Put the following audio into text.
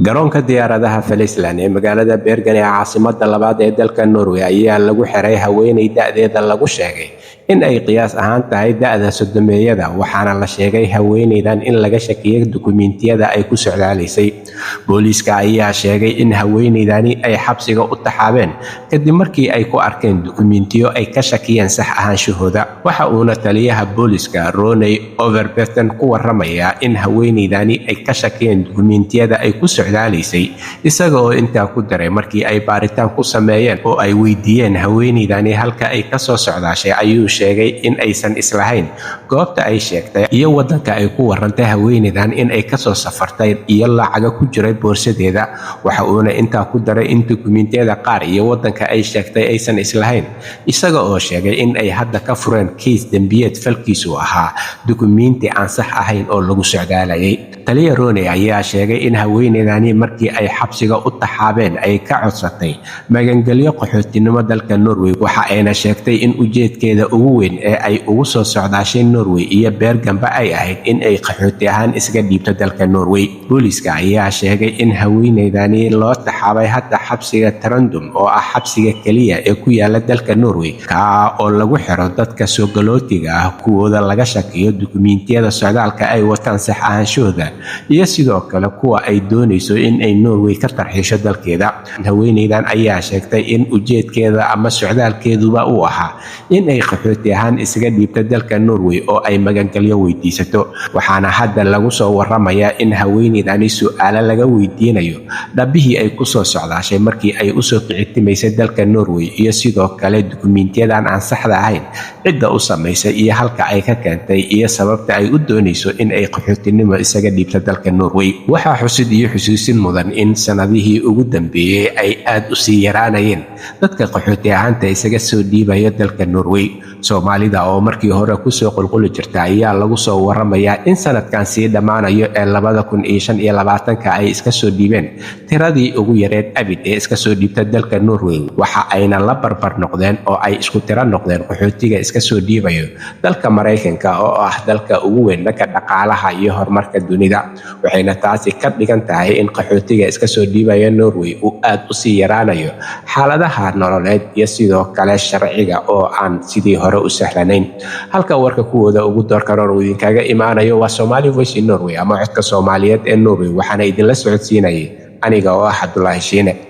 garoonka diyaaradaha Falisland ee magaalada Bergen ee caasimadda labaad ee dalka Norway ayaa lagu xiray haweeney da'deeda lagu sheegay in ay qiyaas ahaan tahay da'da sodomeeyada, waxaana la sheegay haweeneydan in laga shakiyay dukumiintiyada ay ku socdaalaysay. Booliiska ayaa sheegay in haweeneydani ay xabsiga u taxaabeen kadib markii ay ku arkeen dukumiintiyo ay ka shakiyeen sax ahaanshahooda. Waxa uuna taliyaha booliiska Ronny Overbetten ku waramayaa in haweeneydani ay ka shakiyeen dukumiintiyada ay ku socdaalaysay, isaga oo intaa ku daray markii ay baaritaan ku sameeyeen oo ay weydiiyeen haweeneydani halka ay ka soo socdaashay, ayuu sheegay in aysan islahayn goobta ay sheegtay iyo wadanka ay ku warantay haweeneydan in ay ka soo safartay iyo lacaga ku jiray boorsadeeda. Waxa uuna intaa ku daray in dukumiintiyada qaar iyo wadanka ay sheegtay aysan islahayn, isaga oo sheegay in ay hadda ka fureen kiis dambiyeed falkiisu ahaa dukumiinti aan sax ahayn oo lagu socdaalayay. Taliya Ronny ayaa sheegay in haweeneydani markii ay xabsiga u taxaabeen ay ka codsatay magangelyo qaxootinimo dalka Norway, waxa ayna sheegtay in ujeedkeeda ugu weyn ee ay ugu soo socdaashay Norway iyo Bergenba ay ahayd in ay qaxooti ahaan isaga dhiibto dalka Norway. Booliiska ayaa sheegay in haweeneydani loo taxaabay hadda xabsiga Trandum oo ah xabsiga kaliya ee ku yaala dalka Norway ka oo lagu xiro dadka soo galootiga ah kuwooda laga shakiyo dukumiintiyada socdaalka ay wataan sax ahaanshooda iyo sidoo kale kuwa ay doonayso in ay Norway ka tarxiisho dalkeeda. Haweeneydan ayaa sheegtay in ujeedkeeda ama socdaalkeeduba uu ahaa in ay qaxooti ahaan isaga dhiibto dalka Norway oo ay magangelyo weydiisato, waxaana hadda lagu soo waramayaa in haweeneydani su'aalo laga weydiinayo dhabihii ay ku soo socdaashay markii ay u soo kicitimaysay dalka Norway iyo sidoo kale dukumiintiyadan aan saxda ahayn cidda u samaysay iyo halka ay ka keentay iyo sababta ay u doonayso in ay qaxootinimo isaga dhiibto dalka Norway. Waxaa xusid iyo xusuusin mudan in sanadihii ugu dambeeyay ay aad u sii yaraanayeen dadka qaxooti ahaanta isaga soo dhiibaya dalka Norway. Soomaalida oo markii hore ku soo qulquli jirta ayaa lagu soo waramayaa in sanadkan sii dhamaanayo ee 2025 ay iska soo dhiibeen tiradii ugu yareed abid ee iska soo dhiibta dalka Norway, waxa ayna la barbar noqdeen oo ay isku tiro noqdeen qaxootiga iska soo dhiibayo dalka Mareykanka oo ah dalka ugu weyn dhanka dhaqaalaha iyo horumarka dunida. Waxayna taasi ka dhigan tahay in qaxootiga iska soo dhiibaya Norway uu aad u sii yaraanayo xaaladaha nololeed iyo sidoo kale sharciga oo aan sidii hore u sahlanayn. Halka warka kuwooda ugu doorka Norway idinkaga imaanayo waa Somali Voice in Norway ama codka Soomaaliyeed ee Norway, waxaana idinla socodsiinayay aniga oo ah Cabdullaahi Shiine.